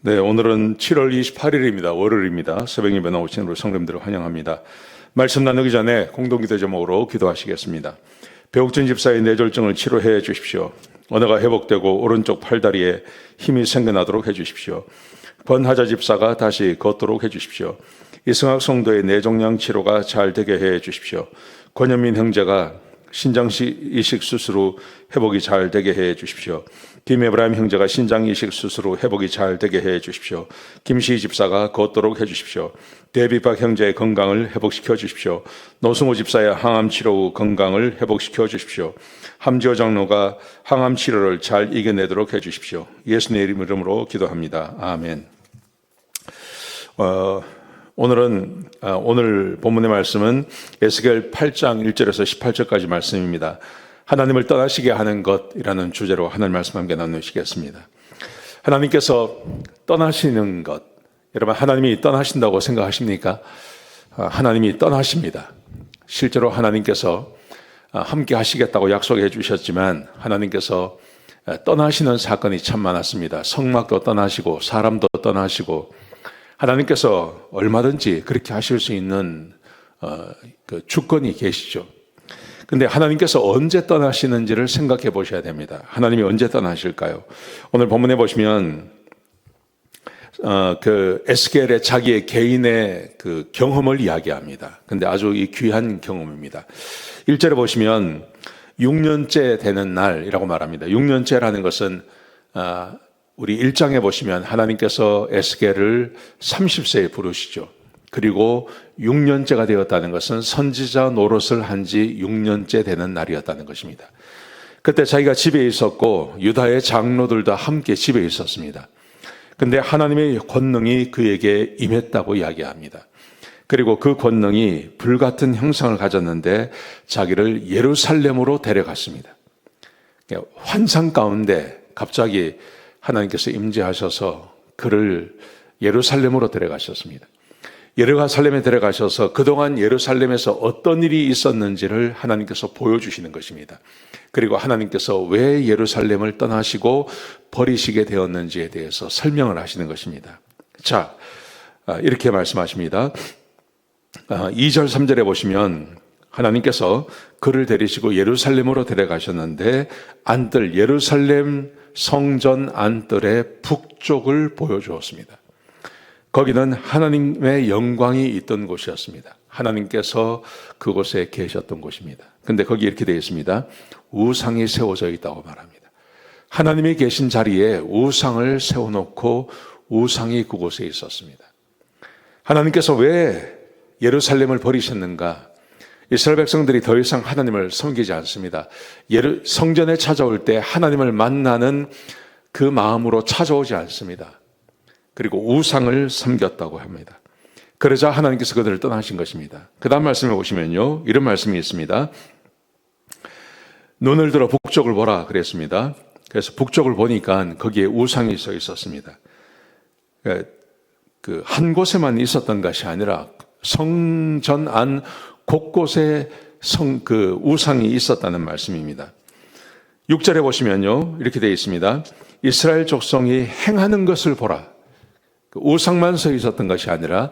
네, 오늘은 7월 28일입니다. 월요일입니다. 새벽 예배 나오신 우리 성도님들을 환영합니다. 말씀 나누기 전에 공동기도 제목으로 기도하시겠습니다. 배옥진 집사의 뇌졸중을 치료해 주십시오. 언어가 회복되고 오른쪽 팔다리에 힘이 생겨나도록 해 주십시오. 권하자 집사가 다시 걷도록 해 주십시오. 이승학 성도의 뇌종양 치료가 잘 되게 해 주십시오. 권현민 형제가 신장 이식 수술 후 회복이 잘 되게 해 주십시오. 김에브라임 형제가 신장 이식 수술 후 회복이 잘 되게 해 주십시오. 김시희 집사가 걷도록 해 주십시오. 대비박 형제의 건강을 회복시켜 주십시오. 노승호 집사의 항암 치료 후 건강을 회복시켜 주십시오. 함지호 장로가 항암 치료를 잘 이겨내도록 해 주십시오. 예수님의 이름으로 기도합니다. 아멘. 오늘 본문의 말씀은 에스겔 8장 1절에서 18절까지 말씀입니다. 하나님을 떠나시게 하는 것이라는 주제로 하나님 말씀 함께 나누시겠습니다. 하나님께서 떠나시는 것, 여러분 하나님이 떠나신다고 생각하십니까? 하나님이 떠나십니다. 실제로 하나님께서 함께 하시겠다고 약속해 주셨지만 하나님께서 떠나시는 사건이 참 많았습니다. 성막도 떠나시고 사람도 떠나시고 하나님께서 얼마든지 그렇게 하실 수 있는 그 주권이 계시죠. 근데 하나님께서 언제 떠나시는지를 생각해 보셔야 됩니다. 하나님이 언제 떠나실까요? 오늘 본문에 보시면 그 에스겔의 자기의 개인의 그 경험을 이야기합니다. 근데 아주 이 귀한 경험입니다. 1절에 보시면 6년째 되는 날이라고 말합니다. 6년째라는 것은 우리 1장에 보시면 하나님께서 에스겔을 30세에 부르시죠. 그리고 6년째가 되었다는 것은 선지자 노릇을 한 지 6년째 되는 날이었다는 것입니다. 그때 자기가 집에 있었고 유다의 장로들도 함께 집에 있었습니다. 근데 하나님의 권능이 그에게 임했다고 이야기합니다. 그리고 그 권능이 불같은 형상을 가졌는데 자기를 예루살렘으로 데려갔습니다. 환상 가운데 갑자기 하나님께서 임재하셔서 그를 예루살렘으로 데려가셨습니다. 예루살렘에 데려가셔서 그동안 예루살렘에서 어떤 일이 있었는지를 하나님께서 보여주시는 것입니다. 그리고 하나님께서 왜 예루살렘을 떠나시고 버리시게 되었는지에 대해서 설명을 하시는 것입니다. 자, 이렇게 말씀하십니다. 2절 3절에 보시면 하나님께서 그를 데리시고 예루살렘으로 데려가셨는데 안뜰 예루살렘 성전 안뜰의 북쪽을 보여주었습니다. 거기는 하나님의 영광이 있던 곳이었습니다. 하나님께서 그곳에 계셨던 곳입니다. 근데 거기 이렇게 되어 있습니다. 우상이 세워져 있다고 말합니다. 하나님이 계신 자리에 우상을 세워놓고 우상이 그곳에 있었습니다. 하나님께서 왜 예루살렘을 버리셨는가? 이스라엘 백성들이 더 이상 하나님을 섬기지 않습니다. 성전에 찾아올 때 하나님을 만나는 그 마음으로 찾아오지 않습니다. 그리고 우상을 섬겼다고 합니다. 그러자 하나님께서 그들을 떠나신 것입니다. 그 다음 말씀에 보시면요, 이런 말씀이 있습니다. 눈을 들어 북쪽을 보라 그랬습니다. 그래서 북쪽을 보니까 거기에 우상이 서 있었습니다. 그 한 곳에만 있었던 것이 아니라 성전 안 곳곳에 그 우상이 있었다는 말씀입니다. 6절에 보시면요, 이렇게 되어 있습니다. 이스라엘 족속이 행하는 것을 보라. 우상만 서 있었던 것이 아니라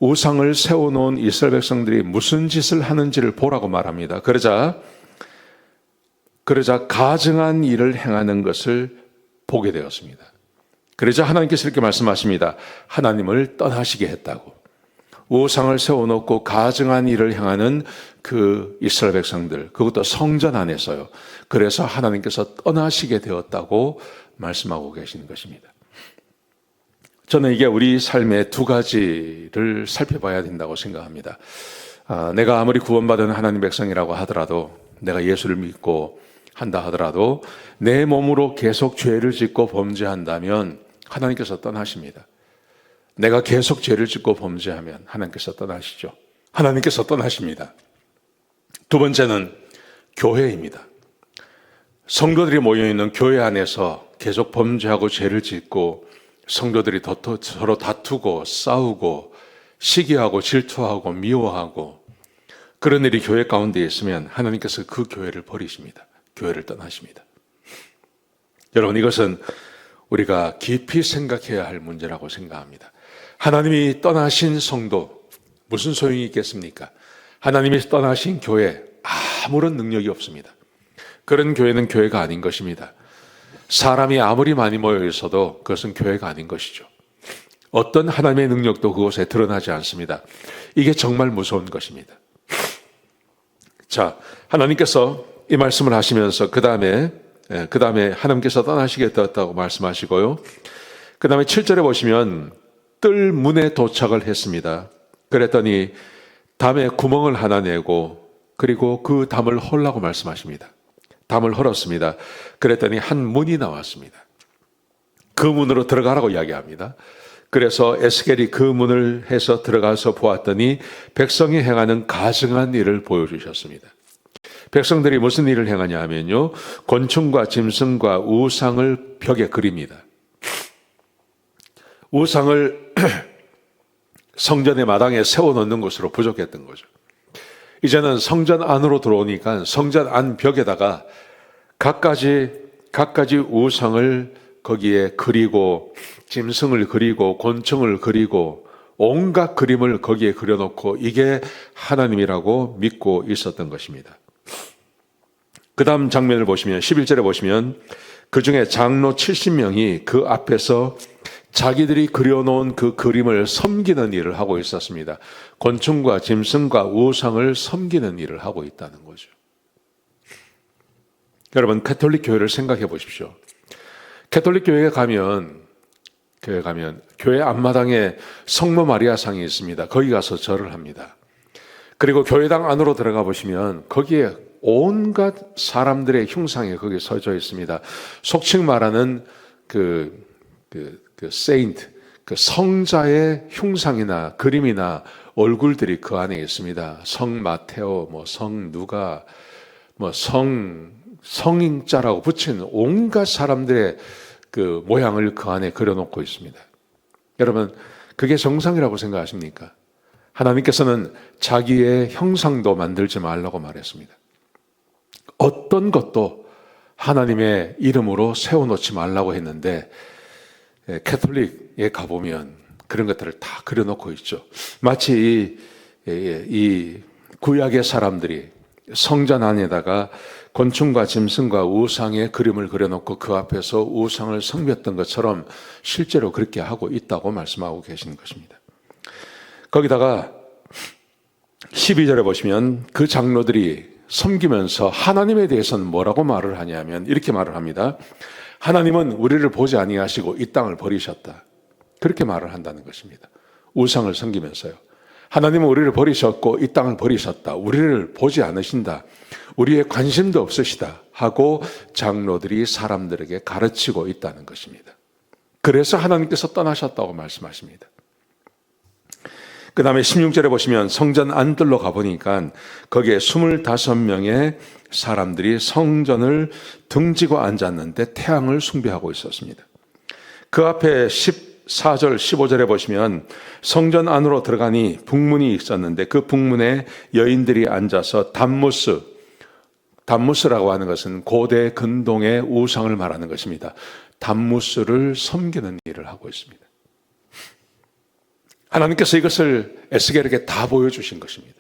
우상을 세워놓은 이스라엘 백성들이 무슨 짓을 하는지를 보라고 말합니다. 그러자 가증한 일을 행하는 것을 보게 되었습니다. 그러자 하나님께서 이렇게 말씀하십니다. 하나님을 떠나시게 했다고. 우상을 세워놓고 가증한 일을 행하는 그 이스라엘 백성들, 그것도 성전 안에서요. 그래서 하나님께서 떠나시게 되었다고 말씀하고 계시는 것입니다. 저는 이게 우리 삶의 두 가지를 살펴봐야 된다고 생각합니다. 내가 아무리 구원받은 하나님 백성이라고 하더라도, 내가 예수를 믿고 한다 하더라도 내 몸으로 계속 죄를 짓고 범죄한다면 하나님께서 떠나십니다. 내가 계속 죄를 짓고 범죄하면 하나님께서 떠나시죠. 하나님께서 떠나십니다. 두 번째는 교회입니다. 성도들이 모여있는 교회 안에서 계속 범죄하고 죄를 짓고 성도들이 서로 다투고 싸우고 시기하고 질투하고 미워하고 그런 일이 교회 가운데 있으면 하나님께서 그 교회를 버리십니다. 교회를 떠나십니다. 여러분, 이것은 우리가 깊이 생각해야 할 문제라고 생각합니다. 하나님이 떠나신 성도, 무슨 소용이 있겠습니까? 하나님이 떠나신 교회, 아무런 능력이 없습니다. 그런 교회는 교회가 아닌 것입니다. 사람이 아무리 많이 모여 있어도 그것은 교회가 아닌 것이죠. 어떤 하나님의 능력도 그곳에 드러나지 않습니다. 이게 정말 무서운 것입니다. 자, 하나님께서 이 말씀을 하시면서 그 다음에 하나님께서 떠나시게 되었다고 말씀하시고요. 그 다음에 7절에 보시면 뜰 문에 도착을 했습니다. 그랬더니 담에 구멍을 하나 내고 그리고 그 담을 헐라고 말씀하십니다. 담을 헐었습니다. 그랬더니 한 문이 나왔습니다. 그 문으로 들어가라고 이야기합니다. 그래서 에스겔이 그 문을 해서 들어가서 보았더니 백성이 행하는 가증한 일을 보여주셨습니다. 백성들이 무슨 일을 행하냐 하면요, 곤충과 짐승과 우상을 벽에 그립니다. 우상을 성전의 마당에 세워놓는 것으로 부족했던 거죠. 이제는 성전 안으로 들어오니까 성전 안 벽에다가 각가지 우상을 거기에 그리고 짐승을 그리고 곤충을 그리고 온갖 그림을 거기에 그려놓고 이게 하나님이라고 믿고 있었던 것입니다. 그 다음 장면을 보시면 11절에 보시면 그 중에 장로 70명이 그 앞에서 자기들이 그려놓은 그 그림을 섬기는 일을 하고 있었습니다. 곤충과 짐승과 우상을 섬기는 일을 하고 있다는 거죠. 여러분, 가톨릭 교회를 생각해 보십시오. 가톨릭 교회에 가면 교회 앞마당에 성모 마리아상이 있습니다. 거기 가서 절을 합니다. 그리고 교회당 안으로 들어가 보시면 거기에 온갖 사람들의 흉상이 거기에 서져 있습니다. 속칭 말하는 그 세인트, 그 성자의 흉상이나 그림이나 얼굴들이 그 안에 있습니다. 성 마테오, 성 누가, 성인자라고 붙인 온갖 사람들의 그 모양을 그 안에 그려놓고 있습니다. 여러분, 그게 정상이라고 생각하십니까? 하나님께서는 자기의 형상도 만들지 말라고 말했습니다. 어떤 것도 하나님의 이름으로 세워놓지 말라고 했는데 가톨릭에 가보면 그런 것들을 다 그려놓고 있죠. 마치 이 구약의 사람들이 성전 안에다가 곤충과 짐승과 우상의 그림을 그려놓고 그 앞에서 우상을 섬겼던 것처럼 실제로 그렇게 하고 있다고 말씀하고 계시는 것입니다. 거기다가 12절에 보시면 그 장로들이 섬기면서 하나님에 대해서는 뭐라고 말을 하냐면 이렇게 말을 합니다. 하나님은 우리를 보지 아니하시고 이 땅을 버리셨다. 그렇게 말을 한다는 것입니다. 우상을 섬기면서요. 하나님은 우리를 버리셨고 이 땅을 버리셨다. 우리를 보지 않으신다. 우리의 관심도 없으시다 하고 장로들이 사람들에게 가르치고 있다는 것입니다. 그래서 하나님께서 떠나셨다고 말씀하십니다. 그 다음에 16절에 보시면 성전 안뜰로 가보니까 거기에 25명의 사람들이 성전을 등지고 앉았는데 태양을 숭배하고 있었습니다. 그 앞에 14절, 15절에 보시면 성전 안으로 들어가니 북문이 있었는데 그 북문에 여인들이 앉아서 담무스라고 하는 것은 고대 근동의 우상을 말하는 것입니다. 담무스를 섬기는 일을 하고 있습니다. 하나님께서 이것을 에스겔에게 다 보여주신 것입니다.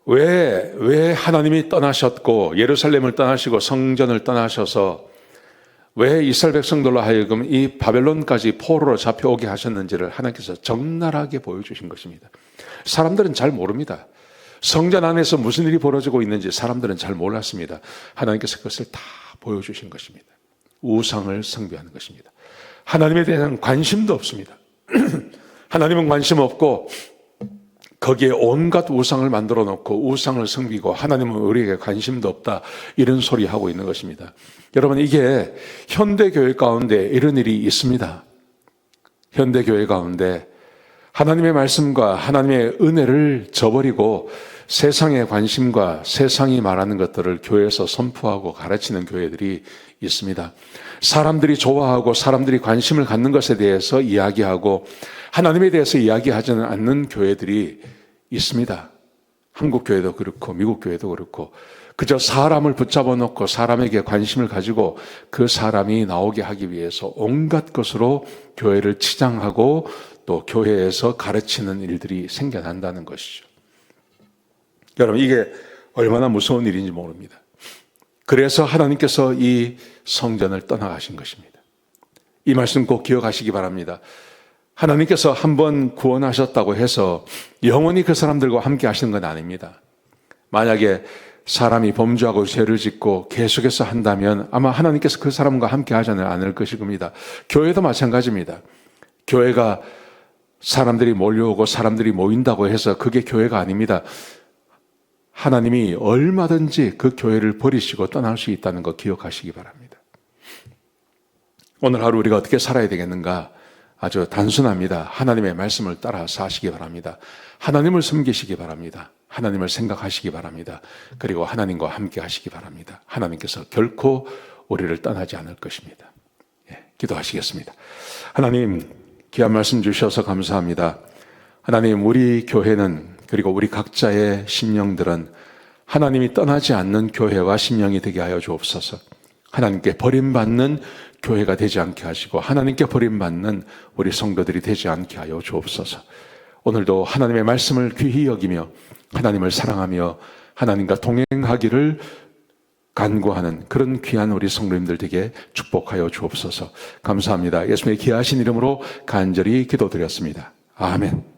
왜 하나님이 떠나셨고 예루살렘을 떠나시고 성전을 떠나셔서 왜 이스라엘 백성들로 하여금 이 바벨론까지 포로로 잡혀오게 하셨는지를 하나님께서 적나라하게 보여주신 것입니다. 사람들은 잘 모릅니다. 성전 안에서 무슨 일이 벌어지고 있는지 사람들은 잘 몰랐습니다. 하나님께서 그것을 다 보여주신 것입니다. 우상을 숭배하는 것입니다. 하나님에 대한 관심도 없습니다. 하나님은 관심 없고 거기에 온갖 우상을 만들어 놓고 우상을 섬기고 하나님은 우리에게 관심도 없다 이런 소리 하고 있는 것입니다. 여러분, 이게 현대교회 가운데 이런 일이 있습니다. 현대교회 가운데 하나님의 말씀과 하나님의 은혜를 저버리고 세상의 관심과 세상이 말하는 것들을 교회에서 선포하고 가르치는 교회들이 있습니다. 사람들이 좋아하고 사람들이 관심을 갖는 것에 대해서 이야기하고 하나님에 대해서 이야기하지는 않는 교회들이 있습니다. 한국 교회도 그렇고 미국 교회도 그렇고 그저 사람을 붙잡아 놓고 사람에게 관심을 가지고 그 사람이 나오게 하기 위해서 온갖 것으로 교회를 치장하고 또 교회에서 가르치는 일들이 생겨난다는 것이죠. 여러분, 이게 얼마나 무서운 일인지 모릅니다. 그래서 하나님께서 이 성전을 떠나가신 것입니다. 이 말씀 꼭 기억하시기 바랍니다. 하나님께서 한번 구원하셨다고 해서 영원히 그 사람들과 함께 하시는 건 아닙니다. 만약에 사람이 범죄하고 죄를 짓고 계속해서 한다면 아마 하나님께서 그 사람과 함께 하지는 않을 것일 겁니다. 교회도 마찬가지입니다. 교회가 사람들이 몰려오고 사람들이 모인다고 해서 그게 교회가 아닙니다. 하나님이 얼마든지 그 교회를 버리시고 떠날 수 있다는 거 기억하시기 바랍니다. 오늘 하루 우리가 어떻게 살아야 되겠는가? 아주 단순합니다. 하나님의 말씀을 따라 사시기 바랍니다. 하나님을 섬기시기 바랍니다. 하나님을 생각하시기 바랍니다. 그리고 하나님과 함께 하시기 바랍니다. 하나님께서 결코 우리를 떠나지 않을 것입니다. 기도하시겠습니다. 하나님, 귀한 말씀 주셔서 감사합니다. 하나님, 우리 교회는 그리고 우리 각자의 심령들은 하나님이 떠나지 않는 교회와 심령이 되게 하여 주옵소서. 하나님께 버림받는 교회가 되지 않게 하시고 하나님께 버림받는 우리 성도들이 되지 않게 하여 주옵소서. 오늘도 하나님의 말씀을 귀히 여기며 하나님을 사랑하며 하나님과 동행하기를 간구하는 그런 귀한 우리 성도님들 되게 축복하여 주옵소서. 감사합니다. 예수님의 귀하신 이름으로 간절히 기도드렸습니다. 아멘.